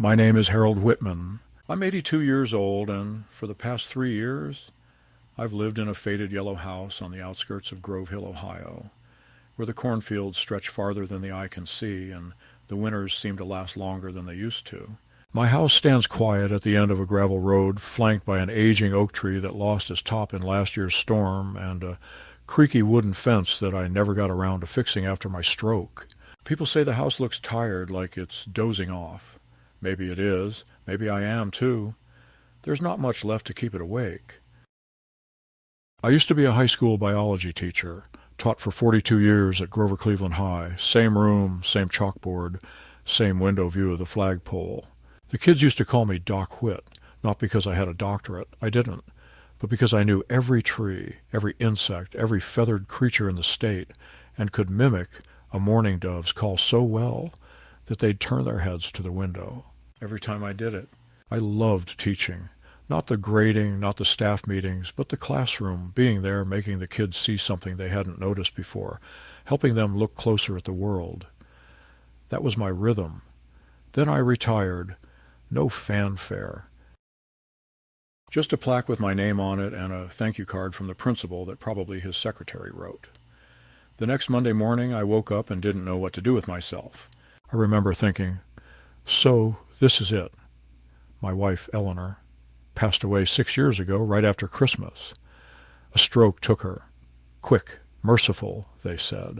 My name is Harold Whitman. I'm 82 years old, and for the past 3 years, I've lived in a faded yellow house on the outskirts of Grove Hill, Ohio, where the cornfields stretch farther than the eye can see, and the winters seem to last longer than they used to. My house stands quiet at the end of a gravel road, flanked by an aging oak tree that lost its top in last year's storm, and a creaky wooden fence that I never got around to fixing after my stroke. People say the house looks tired, like it's dozing off. Maybe it is. Maybe I am, too. There's not much left to keep it awake. I used to be a high school biology teacher, taught for 42 years at Grover Cleveland High. Same room, same chalkboard, same window view of the flagpole. The kids used to call me Doc Whit, not because I had a doctorate. I didn't. But because I knew every tree, every insect, every feathered creature in the state, and could mimic a mourning dove's call so well that they'd turn their heads to the window every time I did it. I loved teaching. Not the grading, not the staff meetings, but the classroom, being there, making the kids see something they hadn't noticed before, helping them look closer at the world. That was my rhythm. Then I retired. No fanfare. Just a plaque with my name on it and a thank you card from the principal that probably his secretary wrote. The next Monday morning I woke up and didn't know what to do with myself. I remember thinking, so this is it. My wife, Eleanor, passed away 6 years ago, right after Christmas. A stroke took her. Quick, merciful, they said.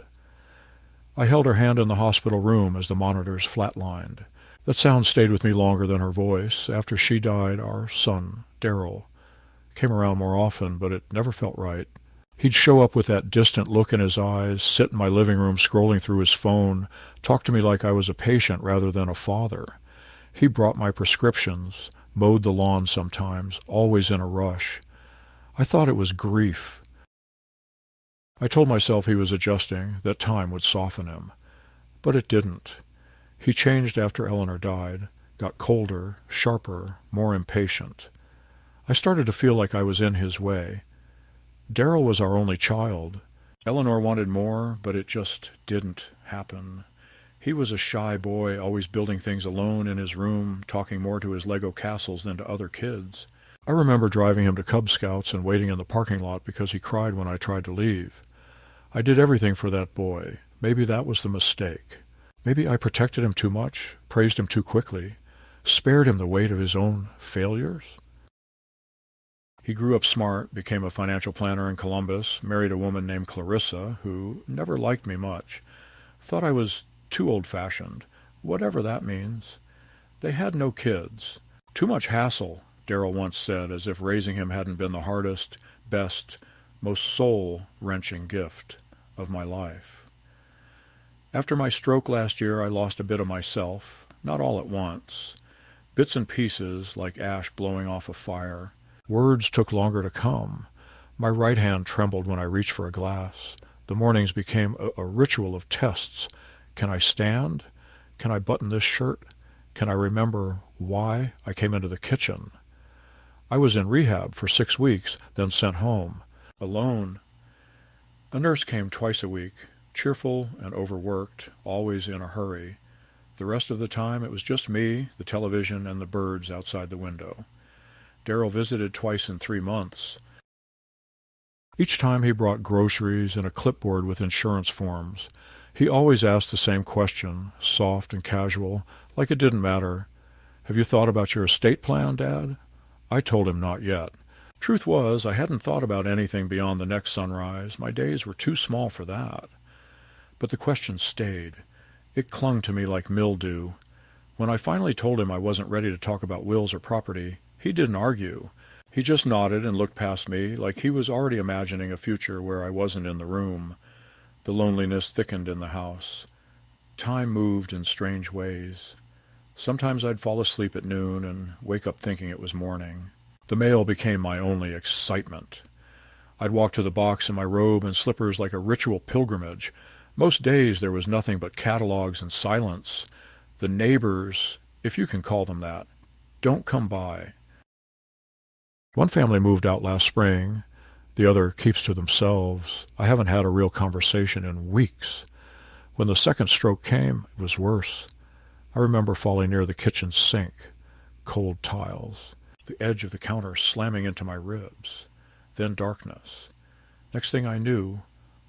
I held her hand in the hospital room as the monitors flatlined. That sound stayed with me longer than her voice. After she died, our son, Daryl, came around more often, but it never felt right. He'd show up with that distant look in his eyes, sit in my living room scrolling through his phone, talk to me like I was a patient rather than a father. He brought my prescriptions, mowed the lawn sometimes, always in a rush. I thought it was grief. I told myself he was adjusting, that time would soften him. But it didn't. He changed after Eleanor died, got colder, sharper, more impatient. I started to feel like I was in his way. Daryl was our only child. Eleanor wanted more, but it just didn't happen. He was a shy boy, always building things alone in his room, talking more to his Lego castles than to other kids. I remember driving him to Cub Scouts and waiting in the parking lot because he cried when I tried to leave. I did everything for that boy. Maybe that was the mistake. Maybe I protected him too much, praised him too quickly, spared him the weight of his own failures. He grew up smart, became a financial planner in Columbus, married a woman named Clarissa, who never liked me much, thought I was too old-fashioned, whatever that means. They had no kids. Too much hassle, Daryl once said, as if raising him hadn't been the hardest, best, most soul-wrenching gift of my life. After my stroke last year, I lost a bit of myself, not all at once. Bits and pieces, like ash blowing off a fire. Words took longer to come. My right hand trembled when I reached for a glass. The mornings became a ritual of tests. Can I stand? Can I button this shirt? Can I remember why I came into the kitchen? I was in rehab for 6 weeks, then sent home. Alone. A nurse came twice a week, cheerful and overworked, always in a hurry. The rest of the time it was just me, the television, and the birds outside the window. Daryl visited twice in 3 months. Each time he brought groceries and a clipboard with insurance forms. He always asked the same question, soft and casual, like it didn't matter. Have you thought about your estate plan, Dad? I told him not yet. Truth was, I hadn't thought about anything beyond the next sunrise. My days were too small for that. But the question stayed. It clung to me like mildew. When I finally told him I wasn't ready to talk about wills or property, he didn't argue. He just nodded and looked past me, like he was already imagining a future where I wasn't in the room. The loneliness thickened in the house. Time moved in strange ways. Sometimes I'd fall asleep at noon and wake up thinking it was morning. The mail became my only excitement. I'd walk to the box in my robe and slippers like a ritual pilgrimage. Most days there was nothing but catalogs and silence. The neighbors, if you can call them that, don't come by. One family moved out last spring. The other keeps to themselves. I haven't had a real conversation in weeks. When the second stroke came, it was worse. I remember falling near the kitchen sink, cold tiles, the edge of the counter slamming into my ribs, then darkness. Next thing I knew,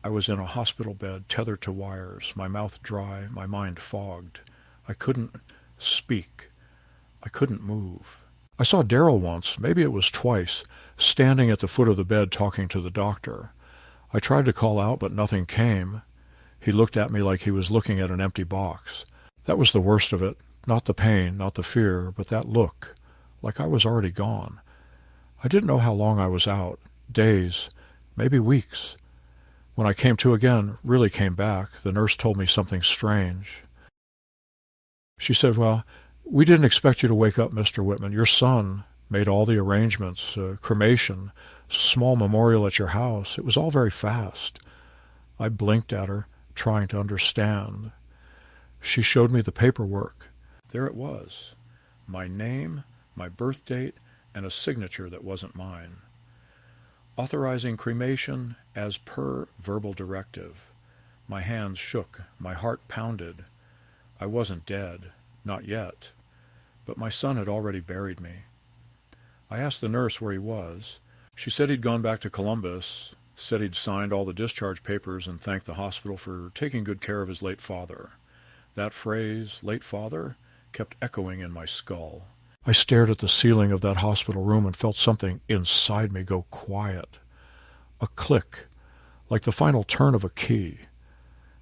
I was in a hospital bed tethered to wires, my mouth dry, my mind fogged. I couldn't speak. I couldn't move. I saw Darrell once, maybe it was twice, standing at the foot of the bed talking to the doctor. I tried to call out, but nothing came. He looked at me like he was looking at an empty box. That was the worst of it. Not the pain, not the fear, but that look, like I was already gone. I didn't know how long I was out. Days, maybe weeks. When I came to again, really came back, the nurse told me something strange. She said, "Well, we didn't expect you to wake up, Mr. Whitman. Your son made all the arrangements, cremation, small memorial at your house. It was all very fast." I blinked at her, trying to understand. She showed me the paperwork. There it was. My name, my birth date, and a signature that wasn't mine. Authorizing cremation as per verbal directive. My hands shook. My heart pounded. I wasn't dead. Not yet. But my son had already buried me. I asked the nurse where he was. She said he'd gone back to Columbus, said he'd signed all the discharge papers and thanked the hospital for taking good care of his late father. That phrase, late father, kept echoing in my skull. I stared at the ceiling of that hospital room and felt something inside me go quiet. A click, like the final turn of a key.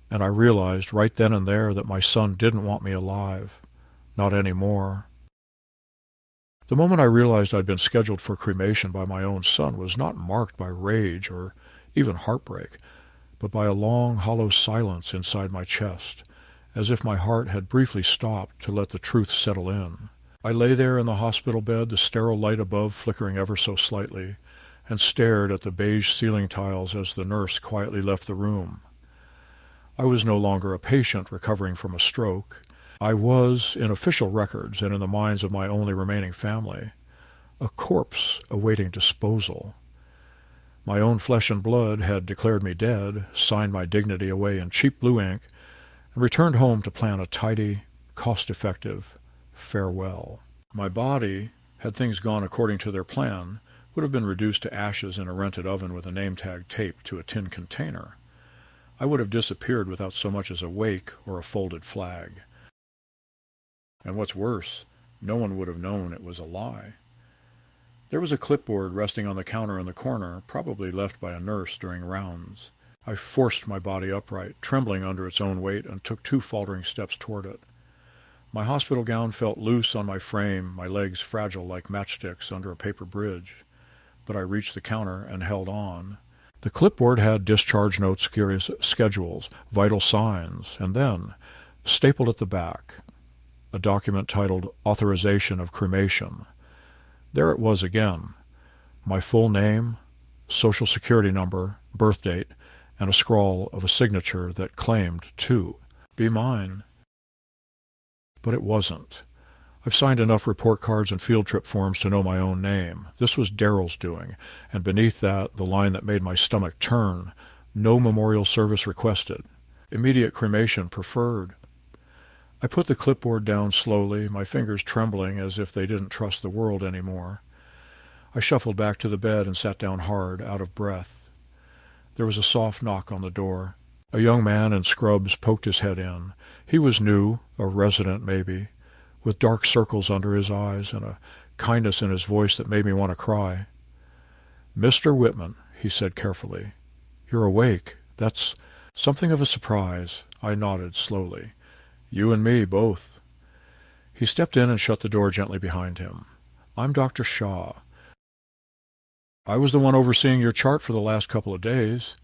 And I realized right then and there that my son didn't want me alive. Not anymore. The moment I realized I'd been scheduled for cremation by my own son was not marked by rage or even heartbreak, but by a long, hollow silence inside my chest, as if my heart had briefly stopped to let the truth settle in. I lay there in the hospital bed, the sterile light above flickering ever so slightly, and stared at the beige ceiling tiles as the nurse quietly left the room. I was no longer a patient recovering from a stroke. I was, in official records and in the minds of my only remaining family, a corpse awaiting disposal. My own flesh and blood had declared me dead, signed my dignity away in cheap blue ink, and returned home to plan a tidy, cost-effective farewell. My body, had things gone according to their plan, would have been reduced to ashes in a rented oven with a name tag taped to a tin container. I would have disappeared without so much as a wake or a folded flag. And what's worse, no one would have known it was a lie. There was a clipboard resting on the counter in the corner, probably left by a nurse during rounds. I forced my body upright, trembling under its own weight, and took 2 faltering steps toward it. My hospital gown felt loose on my frame, my legs fragile like matchsticks under a paper bridge. But I reached the counter and held on. The clipboard had discharge notes, curious schedules, vital signs, and then, stapled at the back, a document titled Authorization of Cremation. There it was again, my full name, social security number, birth date, and a scrawl of a signature that claimed to be mine. But it wasn't. I've signed enough report cards and field trip forms to know my own name. This was Darrell's doing, and beneath that, the line that made my stomach turn, no memorial service requested. Immediate cremation preferred. I put the clipboard down slowly, my fingers trembling as if they didn't trust the world anymore. I shuffled back to the bed and sat down hard, out of breath. There was a soft knock on the door. A young man in scrubs poked his head in. He was new, a resident maybe, with dark circles under his eyes and a kindness in his voice that made me want to cry. "Mr. Whitman," he said carefully. "You're awake. That's something of a surprise." I nodded slowly. "You and me, both." He stepped in and shut the door gently behind him. "I'm Dr. Shaw. I was the one overseeing your chart for the last couple of days."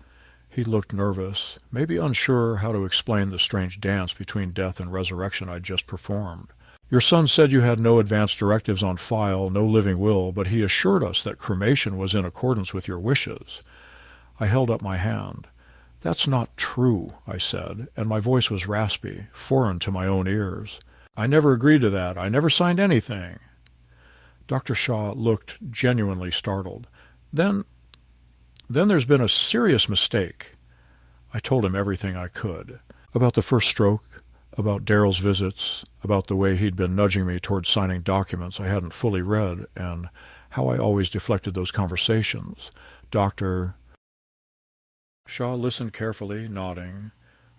He looked nervous, maybe unsure how to explain the strange dance between death and resurrection I'd just performed. "Your son said you had no advance directives on file, no living will, but he assured us that cremation was in accordance with your wishes." I held up my hand. "That's not true," I said, and my voice was raspy, foreign to my own ears. "I never agreed to that. I never signed anything." Dr. Shaw looked genuinely startled. Then there's been a serious mistake." I told him everything I could. About the first stroke, about Daryl's visits, about the way he'd been nudging me towards signing documents I hadn't fully read, and how I always deflected those conversations. Dr. Shaw listened carefully, nodding,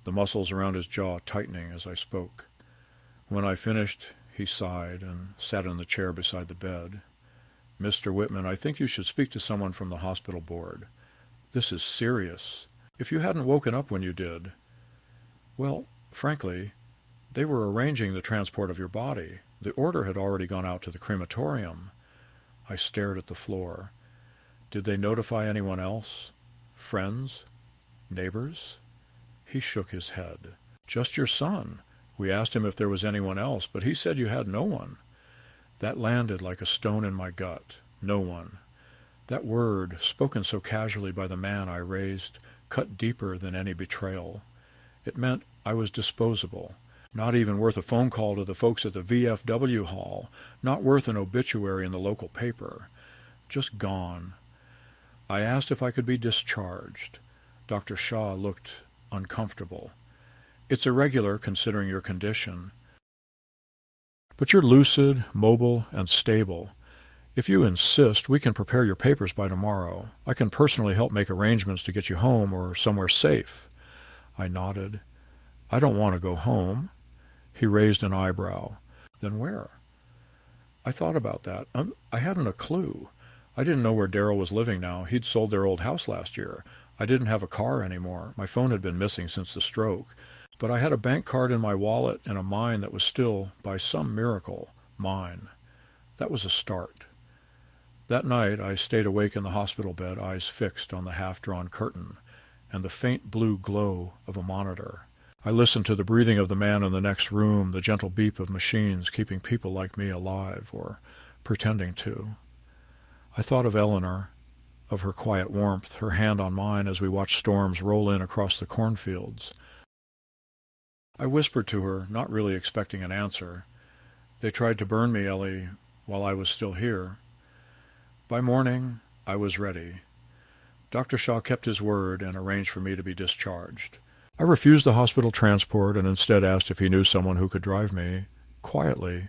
the muscles around his jaw tightening as I spoke. When I finished, he sighed and sat in the chair beside the bed. "Mr. Whitman, I think you should speak to someone from the hospital board. This is serious. If you hadn't woken up when you did, well, frankly, they were arranging the transport of your body. The order had already gone out to the crematorium." I stared at the floor. "Did they notify anyone else? Friends? Neighbors?" He shook his head. "Just your son. We asked him if there was anyone else, but he said you had no one." That landed like a stone in my gut. No one. That word, spoken so casually by the man I raised, cut deeper than any betrayal. It meant I was disposable, not even worth a phone call to the folks at the VFW hall, not worth an obituary in the local paper. Just gone. I asked if I could be discharged. Dr. Shaw looked uncomfortable. "It's irregular considering your condition. But you're lucid, mobile, and stable. If you insist, we can prepare your papers by tomorrow. I can personally help make arrangements to get you home or somewhere safe." I nodded. "I don't want to go home." He raised an eyebrow. "Then where?" I thought about that. I hadn't a clue. I didn't know where Daryl was living now. He'd sold their old house last year. I didn't have a car anymore. My phone had been missing since the stroke. But I had a bank card in my wallet and a mine that was still, by some miracle, mine. That was a start. That night I stayed awake in the hospital bed, eyes fixed on the half-drawn curtain and the faint blue glow of a monitor. I listened to the breathing of the man in the next room, the gentle beep of machines keeping people like me alive, or pretending to. I thought of Eleanor, of her quiet warmth, her hand on mine as we watched storms roll in across the cornfields. I whispered to her, not really expecting an answer. "They tried to burn me, Ellie, while I was still here." By morning, I was ready. Dr. Shaw kept his word and arranged for me to be discharged. I refused the hospital transport and instead asked if he knew someone who could drive me, quietly.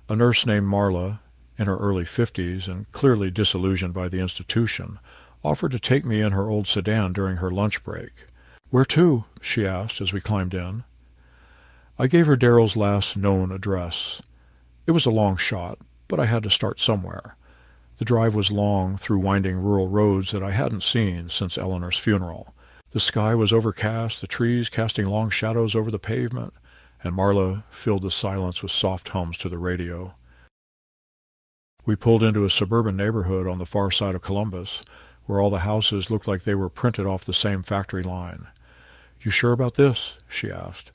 A nurse named Marla, in her early 50s and clearly disillusioned by the institution, offered to take me in her old sedan during her lunch break. "Where to?" she asked as we climbed in. I gave her Daryl's last known address. It was a long shot, but I had to start somewhere. The drive was long through winding rural roads that I hadn't seen since Eleanor's funeral. The sky was overcast, the trees casting long shadows over the pavement, and Marla filled the silence with soft hums to the radio. We pulled into a suburban neighborhood on the far side of Columbus, where all the houses looked like they were printed off the same factory line. "You sure about this?" she asked.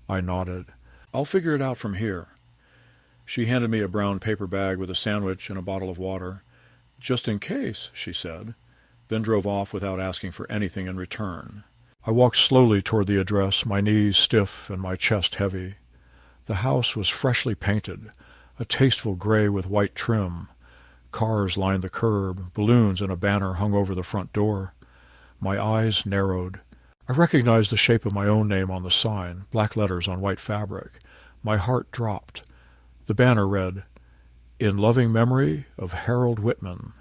I nodded. "I'll figure it out from here." She handed me a brown paper bag with a sandwich and a bottle of water. "Just in case," she said, then drove off without asking for anything in return. I walked slowly toward the address, my knees stiff and my chest heavy. The house was freshly painted, a tasteful gray with white trim. Cars lined the curb, balloons and a banner hung over the front door. My eyes narrowed. I recognized the shape of my own name on the sign, black letters on white fabric. My heart dropped. The banner read, "In loving memory of Harold Whitman."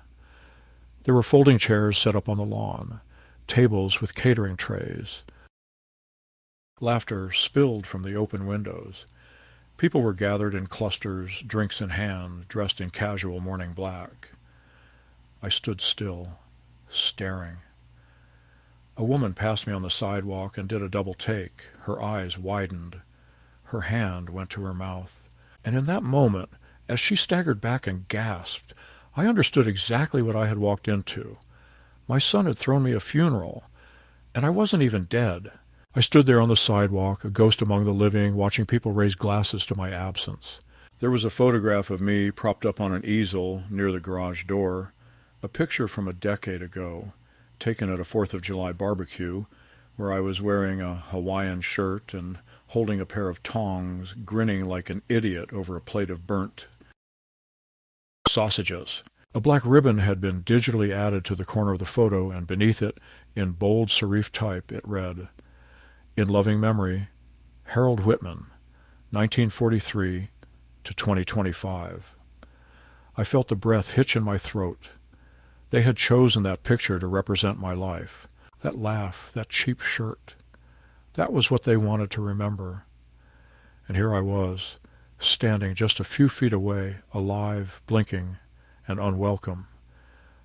There were folding chairs set up on the lawn, tables with catering trays. Laughter spilled from the open windows. People were gathered in clusters, drinks in hand, dressed in casual morning black. I stood still, staring. A woman passed me on the sidewalk and did a double take. Her eyes widened. Her hand went to her mouth. And in that moment, as she staggered back and gasped, I understood exactly what I had walked into. My son had thrown me a funeral, and I wasn't even dead. I stood there on the sidewalk, a ghost among the living, watching people raise glasses to my absence. There was a photograph of me propped up on an easel near the garage door, a picture from a decade ago, taken at a 4th of July barbecue, where I was wearing a Hawaiian shirt and holding a pair of tongs, grinning like an idiot over a plate of burnt sausages. A black ribbon had been digitally added to the corner of the photo, and beneath it, in bold serif type, it read, "In loving memory, Harold Whitman, 1943 to 2025. I felt the breath hitch in my throat. They had chosen that picture to represent my life. That laugh, that cheap shirt. That was what they wanted to remember. And here I was, standing just a few feet away, alive, blinking, and unwelcome.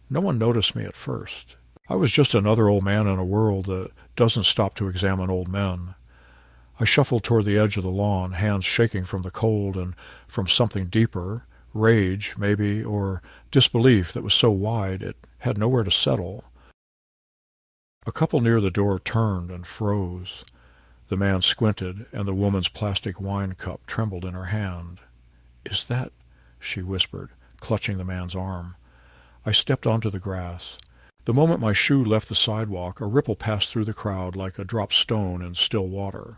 No one noticed me at first. I was just another old man in a world that doesn't stop to examine old men. I shuffled toward the edge of the lawn, hands shaking from the cold and from something deeper, rage, maybe, or disbelief that was so wide it had nowhere to settle. A couple near the door turned and froze. The man squinted, and the woman's plastic wine cup trembled in her hand. "Is that—" she whispered, clutching the man's arm. I stepped onto the grass. The moment my shoe left the sidewalk, a ripple passed through the crowd like a dropped stone in still water.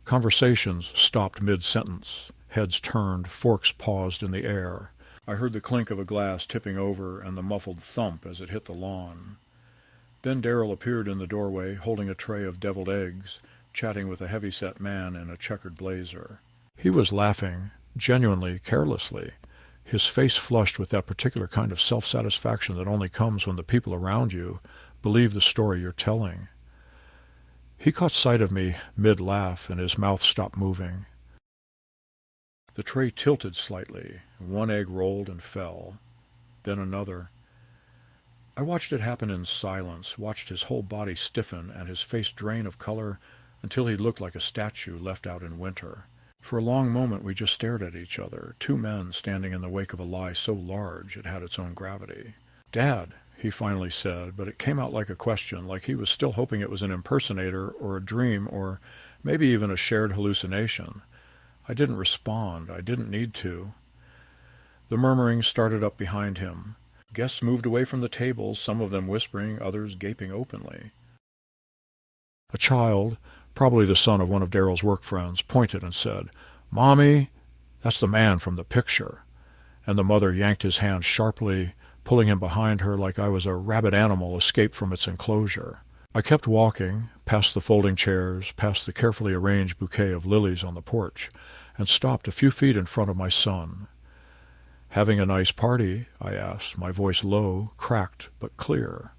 Conversations stopped mid-sentence. Heads turned, forks paused in the air. I heard the clink of a glass tipping over and the muffled thump as it hit the lawn. Then Darrell appeared in the doorway, holding a tray of deviled eggs, chatting with a heavy-set man in a checkered blazer. He was laughing, genuinely, carelessly, his face flushed with that particular kind of self-satisfaction that only comes when the people around you believe the story you're telling. He caught sight of me mid-laugh, and his mouth stopped moving. The tray tilted slightly. One egg rolled and fell. Then another. I watched it happen in silence, watched his whole body stiffen and his face drain of color until he looked like a statue left out in winter. For a long moment we just stared at each other, two men standing in the wake of a lie so large it had its own gravity. "Dad," he finally said, but it came out like a question, like he was still hoping it was an impersonator or a dream or maybe even a shared hallucination. I didn't respond. I didn't need to. The murmuring started up behind him. Guests moved away from the tables, some of them whispering, others gaping openly. A child, probably the son of one of Darrell's work friends, pointed and said, "Mommy, that's the man from the picture." And the mother yanked his hand sharply, pulling him behind her like I was a rabid animal escaped from its enclosure. I kept walking, past the folding chairs, past the carefully arranged bouquet of lilies on the porch, and stopped a few feet in front of my son. "Having a nice party?" I asked, my voice low, cracked, but clear.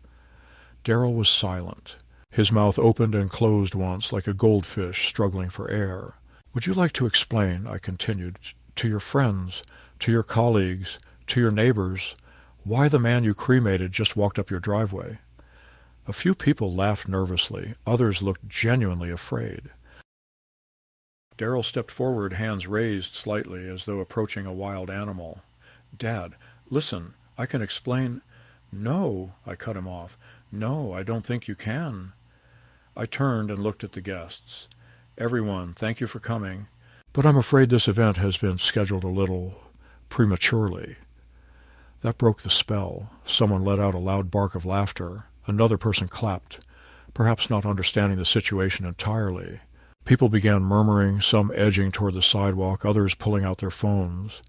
Darrell was silent. His mouth opened and closed once, like a goldfish struggling for air. "Would you like to explain," I continued, "to your friends, to your colleagues, to your neighbors, why the man you cremated just walked up your driveway?" A few people laughed nervously. Others looked genuinely afraid. Darrell stepped forward, hands raised slightly, as though approaching a wild animal. "Dad, listen, I can explain—" "No," I cut him off. "No, I don't think you can." I turned and looked at the guests. "Everyone, thank you for coming, but I'm afraid this event has been scheduled a little prematurely." That broke the spell. Someone let out a loud bark of laughter. Another person clapped, perhaps not understanding the situation entirely. People began murmuring, some edging toward the sidewalk, others pulling out their phones.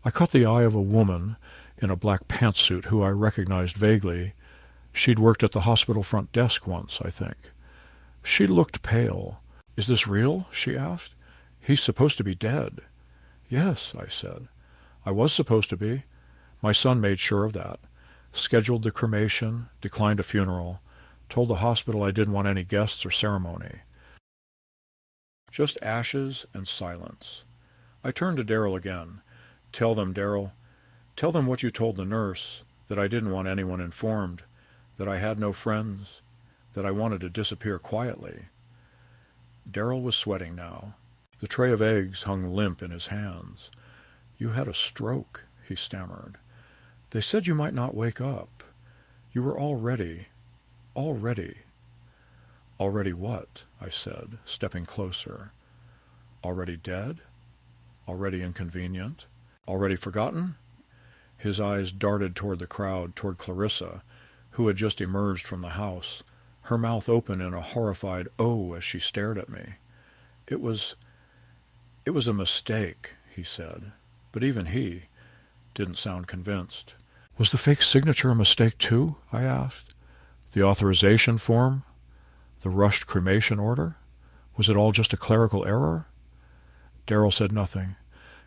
I caught the eye of a woman in a black pantsuit who I recognized vaguely. She'd worked at the hospital front desk once, I think. She looked pale. "Is this real?" she asked. "He's supposed to be dead." "Yes," I said. "I was supposed to be. My son made sure of that. Scheduled the cremation, declined a funeral, told the hospital I didn't want any guests or ceremony." Just ashes and silence. I turned to Darrell again. "Tell them, Darrell. Tell them what you told the nurse, that I didn't want anyone informed, that I had no friends, that I wanted to disappear quietly." Darrell was sweating now. The tray of eggs hung limp in his hands. "You had a stroke," he stammered. "They said you might not wake up. You were all ready. "Already what?" I said, stepping closer. "Already dead? Already inconvenient? Already forgotten?" His eyes darted toward the crowd, toward Clarissa, who had just emerged from the house, her mouth open in a horrified "oh" as she stared at me. It was a mistake," he said, but even he didn't sound convinced. "Was the fake signature a mistake too?" I asked. "The authorization form? The rushed cremation order? Was it all just a clerical error? Darrell said nothing.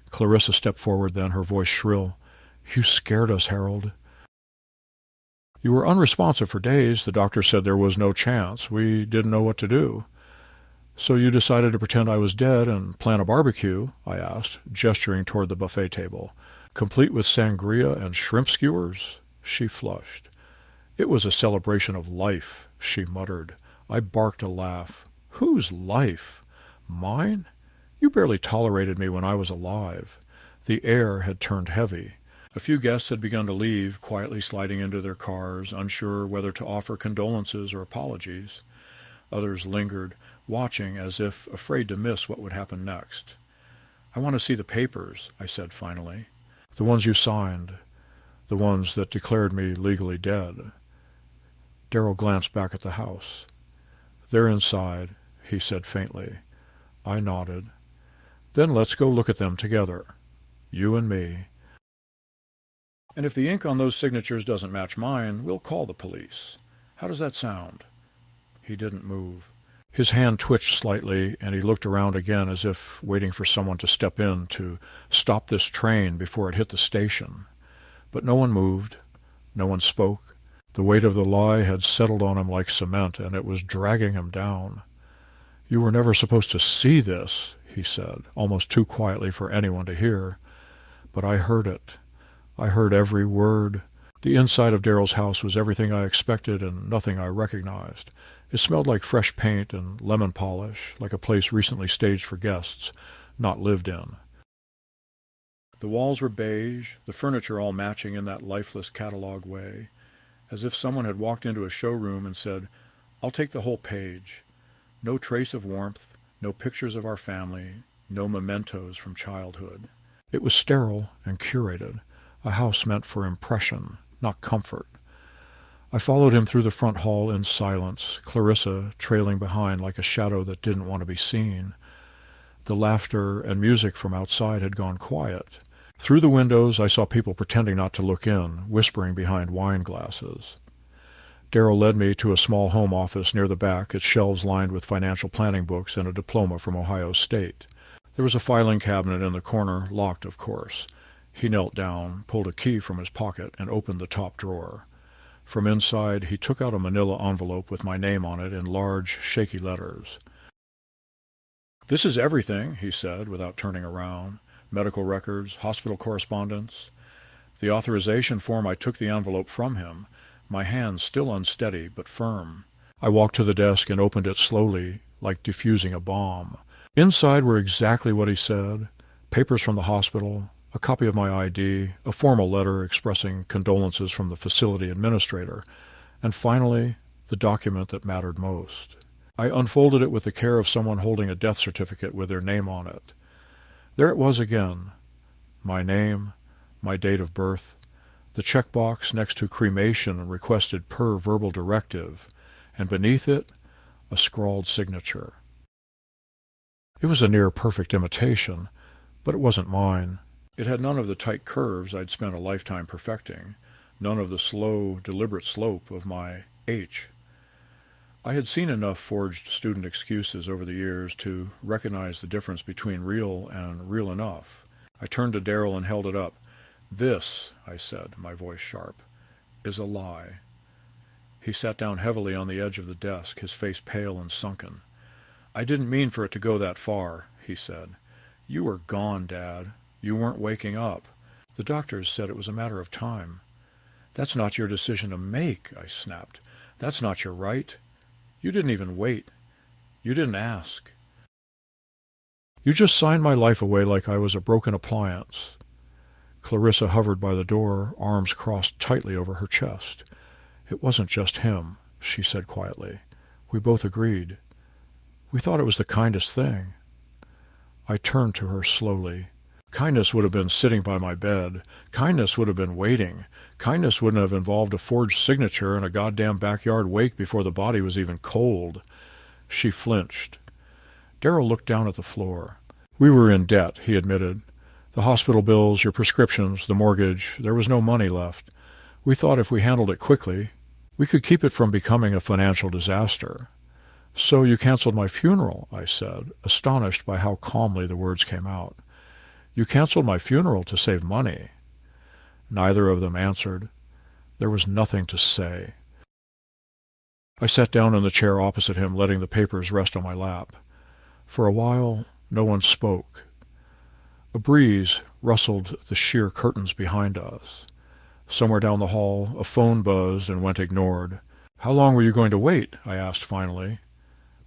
Clarissa stepped forward then, her voice shrill. You scared us, Harold. You were unresponsive for days. The doctor said there was no chance. We didn't know what to do. So you decided to pretend I was dead and plan a barbecue? I asked, gesturing toward the buffet table. Complete with sangria and shrimp skewers? She flushed. It was a celebration of life, she muttered. I barked a laugh. Whose life? Mine? You barely tolerated me when I was alive. The air had turned heavy. A few guests had begun to leave, quietly sliding into their cars, unsure whether to offer condolences or apologies. Others lingered, watching as if afraid to miss what would happen next. I want to see the papers, I said finally. The ones you signed. The ones that declared me legally dead. Darrell glanced back at the house. They're inside, he said faintly. I nodded. Then let's go look at them together. You and me. And if the ink on those signatures doesn't match mine, we'll call the police. How does that sound? He didn't move. His hand twitched slightly, and he looked around again as if waiting for someone to step in to stop this train before it hit the station. But no one moved. No one spoke. The weight of the lie had settled on him like cement, and it was dragging him down. You were never supposed to see this, he said, almost too quietly for anyone to hear. But I heard it. I heard every word. The inside of Darrell's house was everything I expected and nothing I recognized. It smelled like fresh paint and lemon polish, like a place recently staged for guests, not lived in. The walls were beige, the furniture all matching in that lifeless catalog way, as if someone had walked into a showroom and said, I'll take the whole page. No trace of warmth, no pictures of our family, no mementos from childhood. It was sterile and curated, a house meant for impression, not comfort. I followed him through the front hall in silence, Clarissa trailing behind like a shadow that didn't want to be seen. The laughter and music from outside had gone quiet. Through the windows I saw people pretending not to look in, whispering behind wine glasses. Darrell led me to a small home office near the back, its shelves lined with financial planning books and a diploma from Ohio State. There was a filing cabinet in the corner, locked, of course. He knelt down, pulled a key from his pocket, and opened the top drawer. From inside, he took out a manila envelope with my name on it in large, shaky letters. This is everything, he said, without turning around. Medical records, hospital correspondence. The authorization form, I took the envelope from him, my hand still unsteady but firm. I walked to the desk and opened it slowly, like defusing a bomb. Inside were exactly what he said, papers from the hospital, a copy of my ID, a formal letter expressing condolences from the facility administrator, and finally, the document that mattered most. I unfolded it with the care of someone holding a death certificate with their name on it. There it was again, my name, my date of birth, the checkbox next to cremation requested per verbal directive, and beneath it, a scrawled signature. It was a near-perfect imitation, but it wasn't mine. It had none of the tight curves I'd spent a lifetime perfecting, none of the slow, deliberate slope of my H. I had seen enough forged student excuses over the years to recognize the difference between real and real enough. I turned to Darrell and held it up. This, I said, my voice sharp, is a lie. He sat down heavily on the edge of the desk, his face pale and sunken. I didn't mean for it to go that far, he said. You were gone, Dad. You weren't waking up. The doctors said it was a matter of time. That's not your decision to make, I snapped. That's not your right. You didn't even wait. You didn't ask. You just signed my life away like I was a broken appliance. Clarissa hovered by the door, arms crossed tightly over her chest. It wasn't just him, she said quietly. We both agreed. We thought it was the kindest thing. I turned to her slowly. Kindness would have been sitting by my bed. Kindness would have been waiting. Kindness wouldn't have involved a forged signature and a goddamn backyard wake before the body was even cold. She flinched. Darrell looked down at the floor. We were in debt, he admitted. The hospital bills, your prescriptions, the mortgage, there was no money left. We thought if we handled it quickly, we could keep it from becoming a financial disaster. "So you canceled my funeral," I said, astonished by how calmly the words came out. "You canceled my funeral to save money." Neither of them answered. There was nothing to say. I sat down in the chair opposite him, letting the papers rest on my lap. For a while, no one spoke. A breeze rustled the sheer curtains behind us. Somewhere down the hall, a phone buzzed and went ignored. "How long were you going to wait?" I asked finally.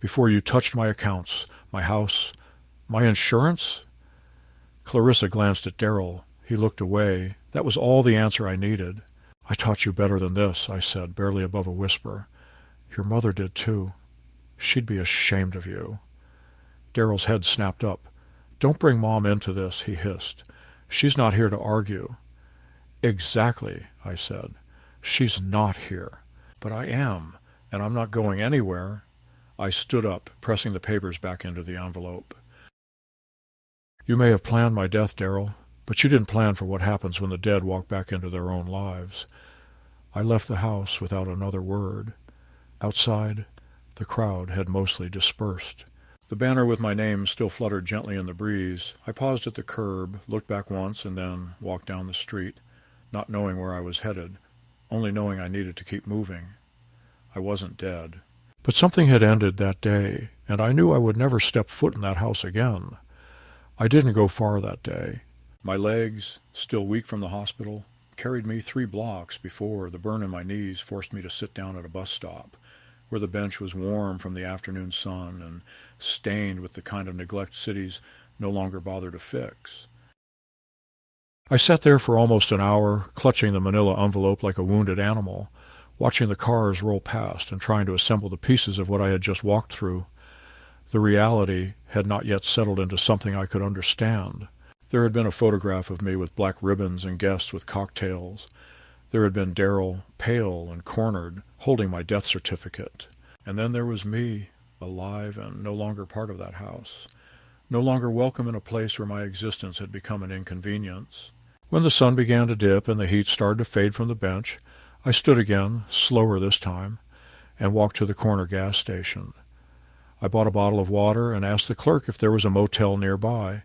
"Before you touched my accounts, my house, my insurance?" Clarissa glanced at Darrell. He looked away. That was all the answer I needed. "I taught you better than this," I said, barely above a whisper. "Your mother did too. She'd be ashamed of you." Darrell's head snapped up. "Don't bring Mom into this," he hissed. "She's not here to argue." "Exactly," I said. "She's not here. But I am, and I'm not going anywhere." I stood up, pressing the papers back into the envelope. "You may have planned my death, Darrell, but you didn't plan for what happens when the dead walk back into their own lives." I left the house without another word. Outside, the crowd had mostly dispersed. The banner with my name still fluttered gently in the breeze. I paused at the curb, looked back once, and then walked down the street, not knowing where I was headed, only knowing I needed to keep moving. I wasn't dead. But something had ended that day, and I knew I would never step foot in that house again. I didn't go far that day. My legs, still weak from the hospital, carried me 3 blocks before the burn in my knees forced me to sit down at a bus stop, where the bench was warm from the afternoon sun and stained with the kind of neglect cities no longer bother to fix. I sat there for almost an hour, clutching the manila envelope like a wounded animal, watching the cars roll past and trying to assemble the pieces of what I had just walked through. The reality had not yet settled into something I could understand. There had been a photograph of me with black ribbons and guests with cocktails. There had been Darrell, pale and cornered, holding my death certificate. And then there was me, alive and no longer part of that house, no longer welcome in a place where my existence had become an inconvenience. When the sun began to dip and the heat started to fade from the bench, I stood again, slower this time, and walked to the corner gas station. I bought a bottle of water and asked the clerk if there was a motel nearby.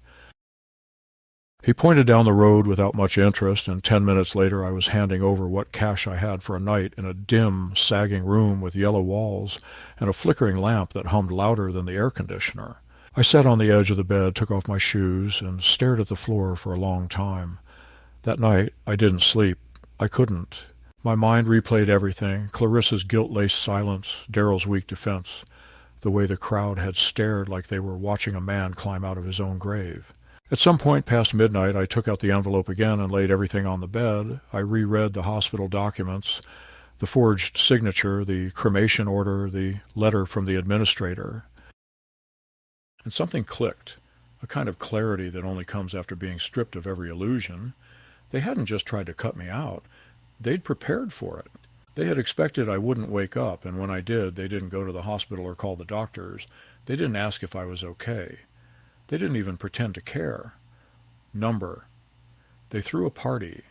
He pointed down the road without much interest, and 10 minutes later I was handing over what cash I had for a night in a dim, sagging room with yellow walls and a flickering lamp that hummed louder than the air conditioner. I sat on the edge of the bed, took off my shoes, and stared at the floor for a long time. That night I didn't sleep. I couldn't. My mind replayed everything: Clarissa's guilt-laced silence, Darrell's weak defense, the way the crowd had stared like they were watching a man climb out of his own grave. At some point past midnight, I took out the envelope again and laid everything on the bed. I reread the hospital documents, the forged signature, the cremation order, the letter from the administrator. And something clicked, a kind of clarity that only comes after being stripped of every illusion. They hadn't just tried to cut me out. They'd prepared for it. They had expected I wouldn't wake up, and when I did, they didn't go to the hospital or call the doctors. They didn't ask if I was okay. They didn't even pretend to care. Number. They threw a party.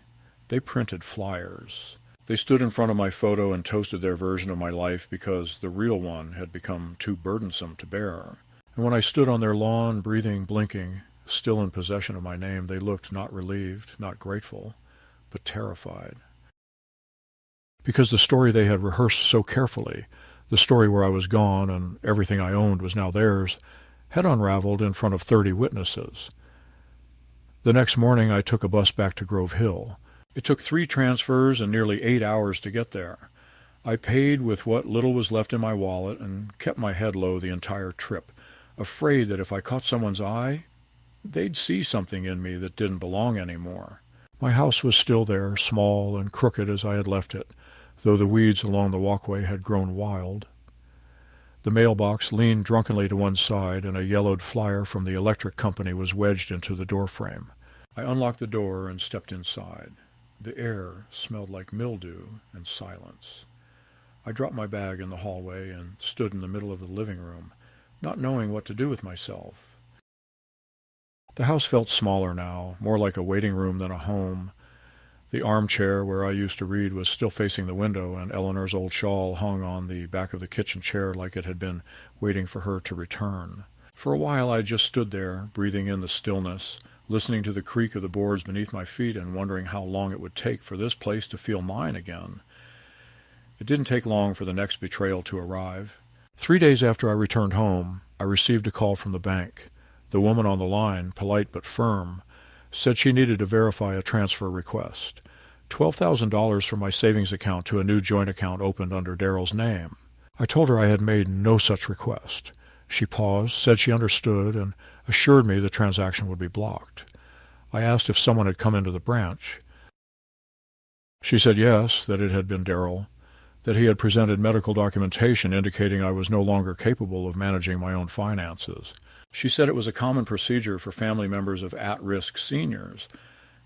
They printed flyers. They stood in front of my photo and toasted their version of my life because the real one had become too burdensome to bear. And when I stood on their lawn, breathing, blinking, still in possession of my name, they looked not relieved, not grateful, but terrified. Because the story they had rehearsed so carefully, the story where I was gone and everything I owned was now theirs, had unraveled in front of 30 witnesses. The next morning I took a bus back to Grove Hill. It took 3 transfers and nearly 8 hours to get there. I paid with what little was left in my wallet and kept my head low the entire trip, afraid that if I caught someone's eye, they'd see something in me that didn't belong anymore. My house was still there, small and crooked as I had left it, though the weeds along the walkway had grown wild. The mailbox leaned drunkenly to one side, and a yellowed flyer from the electric company was wedged into the doorframe. I unlocked the door and stepped inside. The air smelled like mildew and silence. I dropped my bag in the hallway and stood in the middle of the living room, not knowing what to do with myself. The house felt smaller now, more like a waiting room than a home. The armchair where I used to read was still facing the window, and Eleanor's old shawl hung on the back of the kitchen chair like it had been waiting for her to return. For a while I just stood there, breathing in the stillness, listening to the creak of the boards beneath my feet and wondering how long it would take for this place to feel mine again. It didn't take long for the next betrayal to arrive. 3 days after I returned home, I received a call from the bank. The woman on the line, polite but firm, said she needed to verify a transfer request. $12,000 from my savings account to a new joint account opened under Daryl's name. I told her I had made no such request. She paused, said she understood, and assured me the transaction would be blocked. I asked if someone had come into the branch. She said yes, that it had been Daryl, that he had presented medical documentation indicating I was no longer capable of managing my own finances. She said it was a common procedure for family members of at-risk seniors,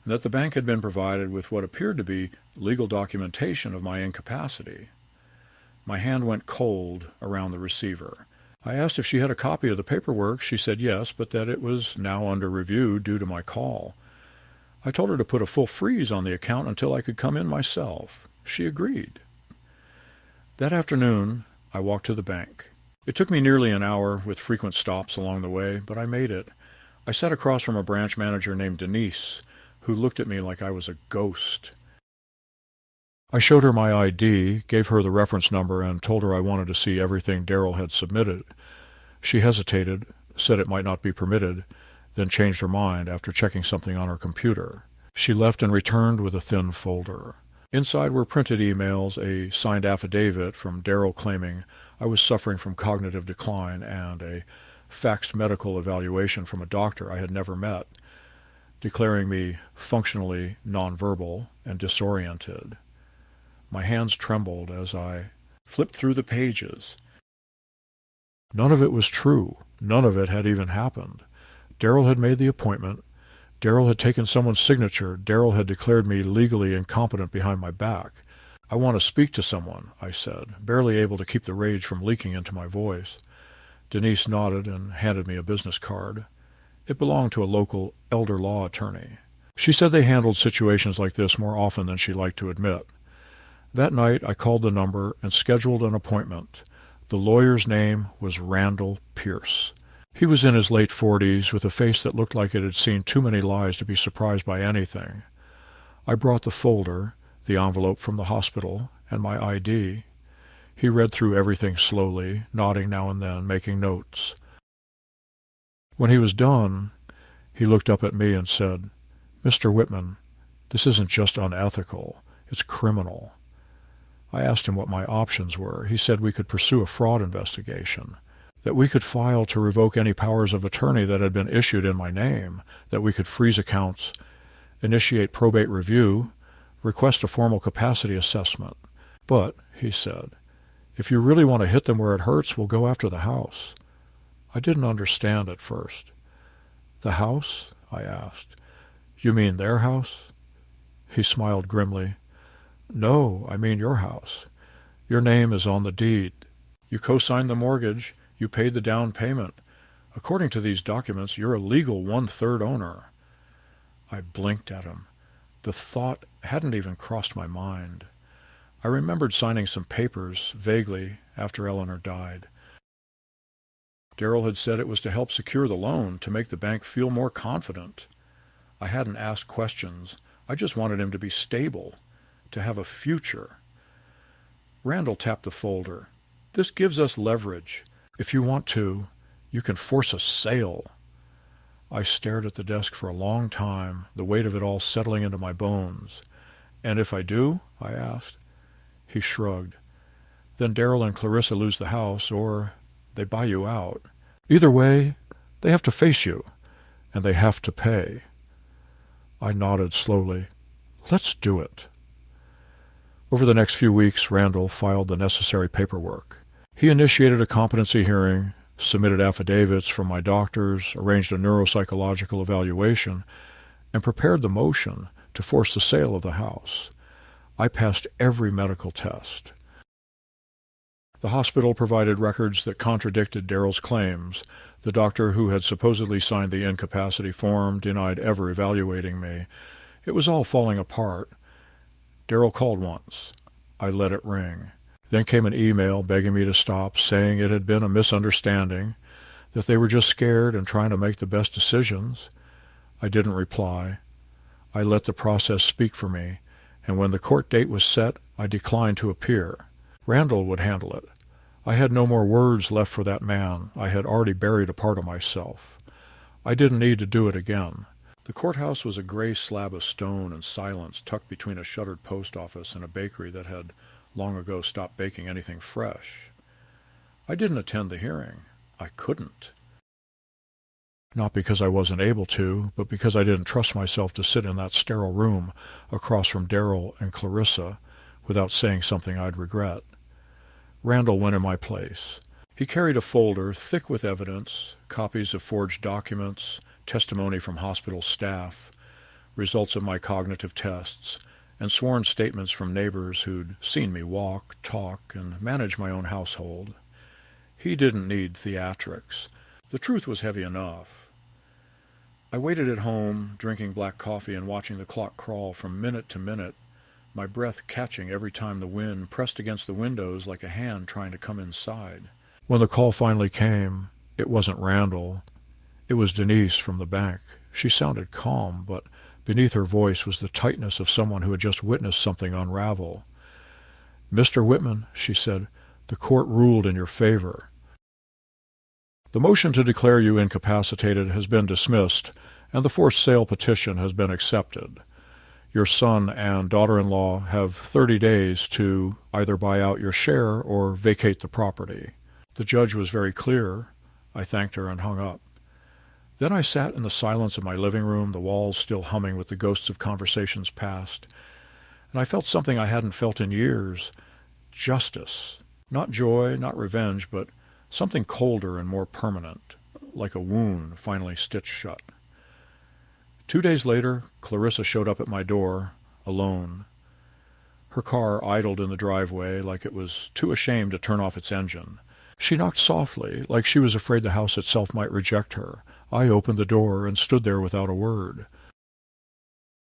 and that the bank had been provided with what appeared to be legal documentation of my incapacity. My hand went cold around the receiver. I asked if she had a copy of the paperwork. She said yes, but that it was now under review due to my call. I told her to put a full freeze on the account until I could come in myself. She agreed. That afternoon, I walked to the bank. It took me nearly an hour, with frequent stops along the way, but I made it. I sat across from a branch manager named Denise, who looked at me like I was a ghost. I showed her my ID, gave her the reference number, and told her I wanted to see everything Daryl had submitted. She hesitated, said it might not be permitted, then changed her mind after checking something on her computer. She left and returned with a thin folder. Inside were printed emails, a signed affidavit from Daryl claiming I was suffering from cognitive decline, and a faxed medical evaluation from a doctor I had never met, declaring me functionally nonverbal and disoriented. My hands trembled as I flipped through the pages. None of it was true. None of it had even happened. Daryl had made the appointment. Daryl had taken someone's signature. Daryl had declared me legally incompetent behind my back. "I want to speak to someone," I said, barely able to keep the rage from leaking into my voice. Denise nodded and handed me a business card. It belonged to a local elder law attorney. She said they handled situations like this more often than she liked to admit. That night I called the number and scheduled an appointment. The lawyer's name was Randall Pierce. He was in his late 40s, with a face that looked like it had seen too many lies to be surprised by anything. I brought the folder, the envelope from the hospital, and my ID. He read through everything slowly, nodding now and then, making notes. When he was done, he looked up at me and said, "Mr. Whitman, this isn't just unethical, it's criminal." I asked him what my options were. He said we could pursue a fraud investigation, that we could file to revoke any powers of attorney that had been issued in my name, that we could freeze accounts, initiate probate review, request a formal capacity assessment. "But," he said, "if you really want to hit them where it hurts, we'll go after the house." I didn't understand at first. "The house?" I asked. "You mean their house?" He smiled grimly. "No, I mean your house. Your name is on the deed. You co-signed the mortgage. You paid the down payment. According to these documents, you're a legal one-third owner." I blinked at him. The thought hadn't even crossed my mind. I remembered signing some papers, vaguely, after Eleanor died. Daryl had said it was to help secure the loan, to make the bank feel more confident. I hadn't asked questions. I just wanted him to be stable, to have a future. Randall tapped the folder. "This gives us leverage. If you want to, you can force a sale." I stared at the desk for a long time, the weight of it all settling into my bones. "And if I do?" I asked. He shrugged. "Then Daryl and Clarissa lose the house, or they buy you out. Either way, they have to face you, and they have to pay." I nodded slowly. "Let's do it." Over the next few weeks, Randall filed the necessary paperwork. He initiated a competency hearing, submitted affidavits from my doctors, arranged a neuropsychological evaluation, and prepared the motion to force the sale of the house. I passed every medical test. The hospital provided records that contradicted Daryl's claims. The doctor who had supposedly signed the incapacity form denied ever evaluating me. It was all falling apart. Darryl called once. I let it ring. Then came an email begging me to stop, saying it had been a misunderstanding, that they were just scared and trying to make the best decisions. I didn't reply. I let the process speak for me, and when the court date was set, I declined to appear. Randall would handle it. I had no more words left for that man. I had already buried a part of myself. I didn't need to do it again. The courthouse was a gray slab of stone and silence tucked between a shuttered post office and a bakery that had long ago stopped baking anything fresh. I didn't attend the hearing. I couldn't. Not because I wasn't able to, but because I didn't trust myself to sit in that sterile room across from Darryl and Clarissa without saying something I'd regret. Randall went in my place. He carried a folder thick with evidence, copies of forged documents, testimony from hospital staff, results of my cognitive tests, and sworn statements from neighbors who'd seen me walk, talk, and manage my own household. He didn't need theatrics. The truth was heavy enough. I waited at home, drinking black coffee and watching the clock crawl from minute to minute, my breath catching every time the wind pressed against the windows like a hand trying to come inside. When the call finally came, it wasn't Randall. It was Denise from the bank. She sounded calm, but beneath her voice was the tightness of someone who had just witnessed something unravel. "Mr. Whitman," she said, "the court ruled in your favor. The motion to declare you incapacitated has been dismissed, and the forced sale petition has been accepted. Your son and daughter-in-law have 30 days to either buy out your share or vacate the property." The judge was very clear. I thanked her and hung up. Then I sat in the silence of my living room, the walls still humming with the ghosts of conversations past, and I felt something I hadn't felt in years. Justice. Not joy, not revenge, but something colder and more permanent, like a wound finally stitched shut. 2 days later, Clarissa showed up at my door, alone. Her car idled in the driveway like it was too ashamed to turn off its engine. She knocked softly, like she was afraid the house itself might reject her. I opened the door and stood there without a word.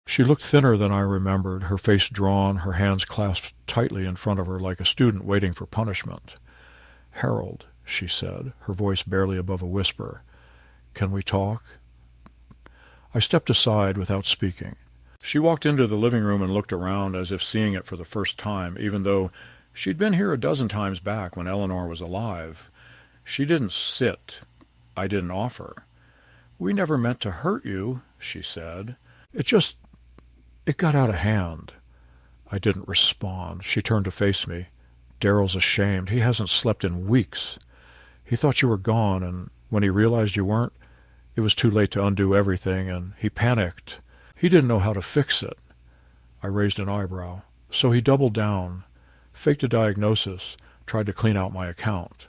She looked thinner than I remembered, her face drawn, her hands clasped tightly in front of her like a student waiting for punishment. "Harold," she said, her voice barely above a whisper, "can we talk?" I stepped aside without speaking. She walked into the living room and looked around as if seeing it for the first time, even though she'd been here a dozen times back when Eleanor was alive. She didn't sit. I didn't offer. "We never meant to hurt you," she said. It got out of hand." I didn't respond. She turned to face me. "Darryl's ashamed. He hasn't slept in weeks. He thought you were gone, and when he realized you weren't, it was too late to undo everything, and he panicked. He didn't know how to fix it." I raised an eyebrow. "So he doubled down, faked a diagnosis, tried to clean out my account."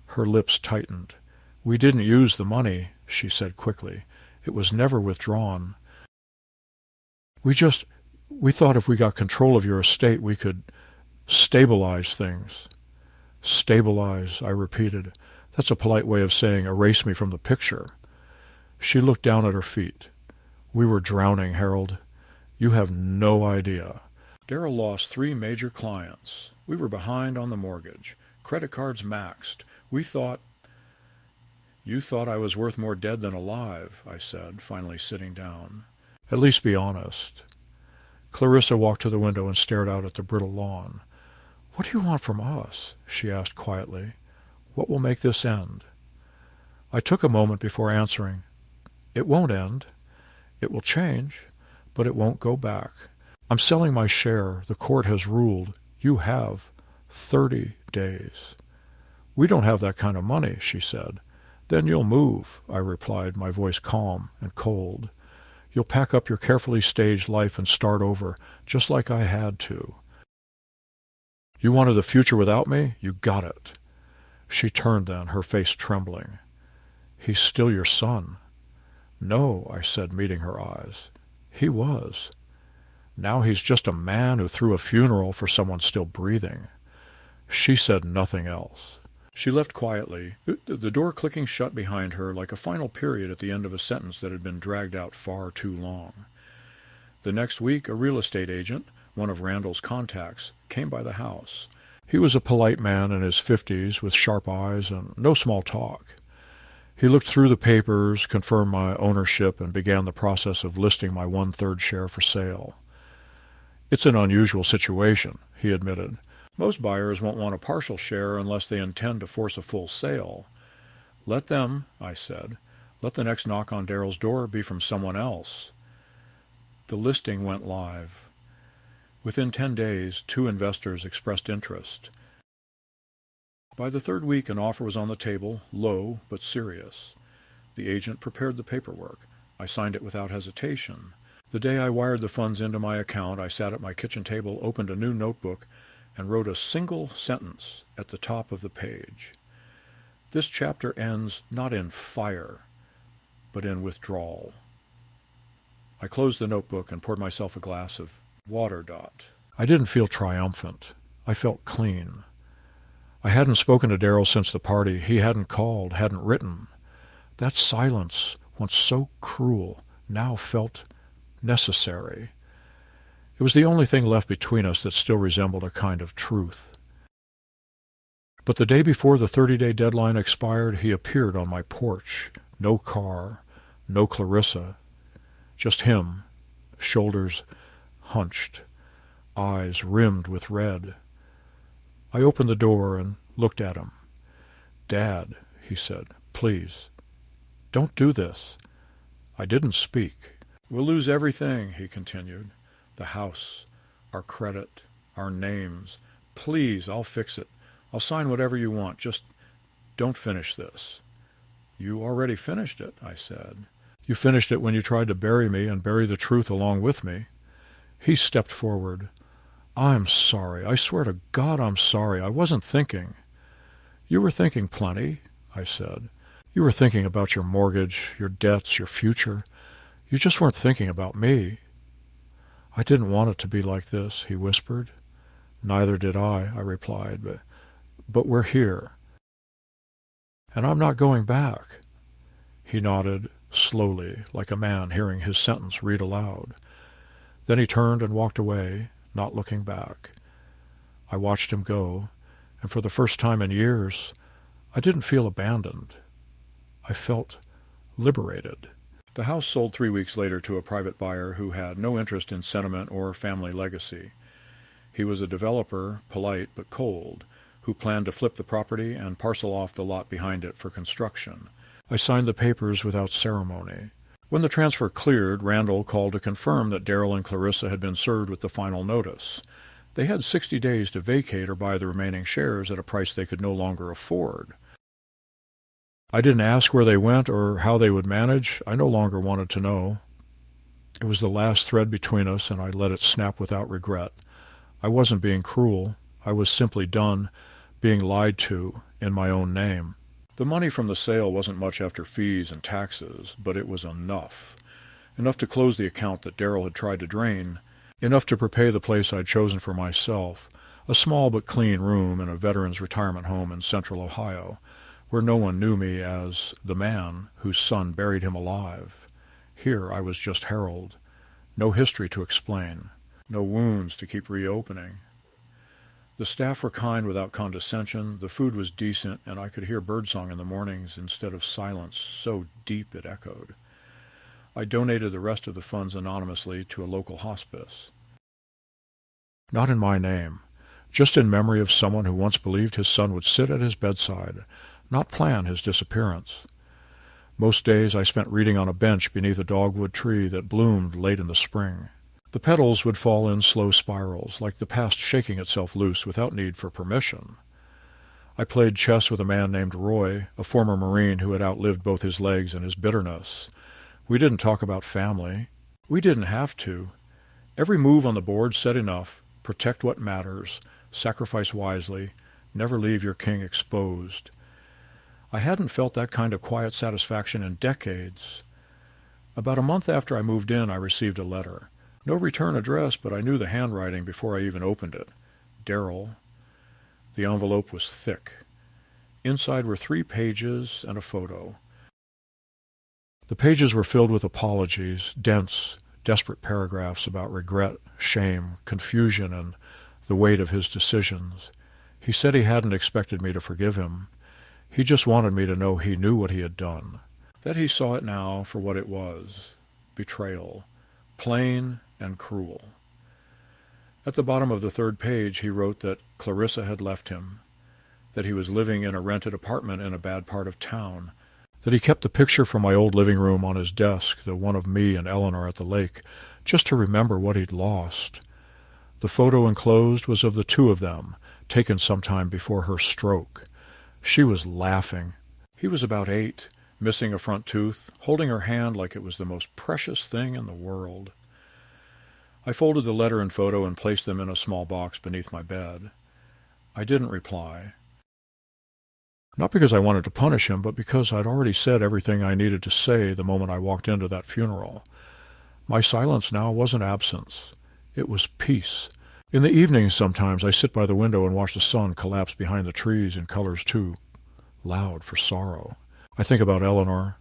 Her lips tightened. "We didn't use the money," she said quickly. "It was never withdrawn. We thought if we got control of your estate, we could stabilize things." "Stabilize," I repeated. "That's a polite way of saying erase me from the picture." She looked down at her feet. "We were drowning, Harold. You have no idea. Darryl lost 3 major clients. We were behind on the mortgage. Credit cards maxed. We thought—" "You thought I was worth more dead than alive," I said, finally sitting down. "At least be honest." Clarissa walked to the window and stared out at the brittle lawn. "What do you want from us?" she asked quietly. "What will make this end?" I took a moment before answering. "It won't end. It will change, but it won't go back. I'm selling my share. The court has ruled. You have 30 days. "We don't have that kind of money," she said. "Then you'll move," I replied, my voice calm and cold. "You'll pack up your carefully staged life and start over, just like I had to. You wanted a future without me? You got it." She turned then, her face trembling. "He's still your son." "No," I said, meeting her eyes. "He was. Now he's just a man who threw a funeral for someone still breathing." She said nothing else. She left quietly, the door clicking shut behind her like a final period at the end of a sentence that had been dragged out far too long. The next week, a real estate agent, one of Randall's contacts, came by the house. He was a polite man in his 50s with sharp eyes and no small talk. He looked through the papers, confirmed my ownership, and began the process of listing my 1/3 share for sale. "It's an unusual situation," he admitted. "Most buyers won't want a partial share unless they intend to force a full sale." "Let them," I said. "Let the next knock on Daryl's door be from someone else." The listing went live. Within 10 days, 2 investors expressed interest. By the 3rd week, an offer was on the table, low but serious. The agent prepared the paperwork. I signed it without hesitation. The day I wired the funds into my account, I sat at my kitchen table, opened a new notebook, and wrote a single sentence at the top of the page. "This chapter ends not in fire, but in withdrawal." I closed the notebook and poured myself a glass of water. I didn't feel triumphant. I felt clean. I hadn't spoken to Daryl since the party. He hadn't called, hadn't written. That silence, once so cruel, now felt necessary. It was the only thing left between us that still resembled a kind of truth. But the day before the 30-day deadline expired, he appeared on my porch. No car, no Clarissa, just him, shoulders hunched, eyes rimmed with red. I opened the door and looked at him. "Dad," he said, "please, don't do this." I didn't speak. "We'll lose everything," he continued. "The house, our credit, our names. Please, I'll fix it. I'll sign whatever you want. Just don't finish this." "You already finished it," I said. "You finished it when you tried to bury me and bury the truth along with me." He stepped forward. "I'm sorry. I swear to God I'm sorry. I wasn't thinking." "You were thinking plenty," I said. "You were thinking about your mortgage, your debts, your future. You just weren't thinking about me." "I didn't want it to be like this," he whispered. "Neither did I replied. But we're here. And I'm not going back." He nodded slowly, like a man hearing his sentence read aloud. Then he turned and walked away, not looking back. I watched him go, and for the first time in years, I didn't feel abandoned. I felt liberated. The house sold 3 weeks later to a private buyer who had no interest in sentiment or family legacy. He was a developer, polite but cold, who planned to flip the property and parcel off the lot behind it for construction. I signed the papers without ceremony. When the transfer cleared, Randall called to confirm that Daryl and Clarissa had been served with the final notice. They had 60 days to vacate or buy the remaining shares at a price they could no longer afford. I didn't ask where they went or how they would manage. I no longer wanted to know. It was the last thread between us, and I let it snap without regret. I wasn't being cruel. I was simply done being lied to in my own name. The money from the sale wasn't much after fees and taxes, but it was enough. Enough to close the account that Daryl had tried to drain, enough to prepay the place I'd chosen for myself, a small but clean room in a veteran's retirement home in central Ohio, where no one knew me as the man whose son buried him alive. Here I was just Harold, no history to explain, no wounds to keep reopening. The staff were kind without condescension, the food was decent, and I could hear birdsong in the mornings instead of silence so deep it echoed. I donated the rest of the funds anonymously to a local hospice. Not in my name, just in memory of someone who once believed his son would sit at his bedside, not plan his disappearance. Most days I spent reading on a bench beneath a dogwood tree that bloomed late in the spring. The petals would fall in slow spirals, like the past shaking itself loose without need for permission. I played chess with a man named Roy, a former Marine who had outlived both his legs and his bitterness. We didn't talk about family. We didn't have to. Every move on the board said enough: protect what matters, sacrifice wisely, never leave your king exposed. I hadn't felt that kind of quiet satisfaction in decades. About a month after I moved in, I received a letter. No return address, but I knew the handwriting before I even opened it. Daryl. The envelope was thick. Inside were 3 pages and a photo. The pages were filled with apologies, dense, desperate paragraphs about regret, shame, confusion, and the weight of his decisions. He said he hadn't expected me to forgive him. He just wanted me to know he knew what he had done, that he saw it now for what it was, betrayal, plain and cruel. At the bottom of the third page he wrote that Clarissa had left him, that he was living in a rented apartment in a bad part of town, that he kept the picture from my old living room on his desk, the one of me and Eleanor at the lake, just to remember what he'd lost. The photo enclosed was of the two of them, taken some time before her stroke. She was laughing. He was about 8, missing a front tooth, holding her hand like it was the most precious thing in the world. I folded the letter and photo and placed them in a small box beneath my bed. I didn't reply. Not because I wanted to punish him, but because I'd already said everything I needed to say the moment I walked into that funeral. My silence now wasn't absence. It was peace. In the evenings sometimes I sit by the window and watch the sun collapse behind the trees in colors too loud for sorrow. I think about Eleanor,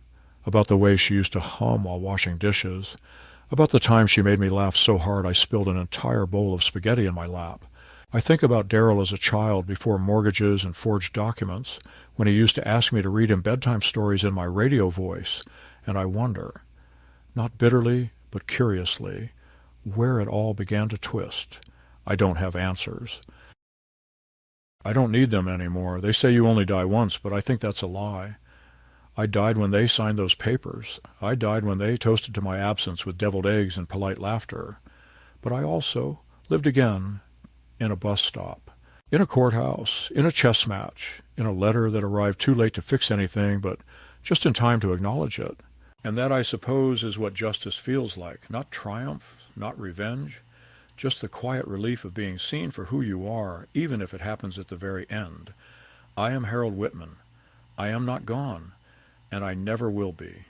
about the way she used to hum while washing dishes, about the time she made me laugh so hard I spilled an entire bowl of spaghetti in my lap. I think about Darryl as a child before mortgages and forged documents, when he used to ask me to read him bedtime stories in my radio voice, and I wonder, not bitterly but curiously, where it all began to twist. I don't have answers. I don't need them anymore. They say you only die once, but I think that's a lie. I died when they signed those papers. I died when they toasted to my absence with deviled eggs and polite laughter. But I also lived again in a bus stop, in a courthouse, in a chess match, in a letter that arrived too late to fix anything, but just in time to acknowledge it. And that, I suppose, is what justice feels like. Not triumph, not revenge, just the quiet relief of being seen for who you are, even if it happens at the very end. I am Harold Whitman. I am not gone, and I never will be.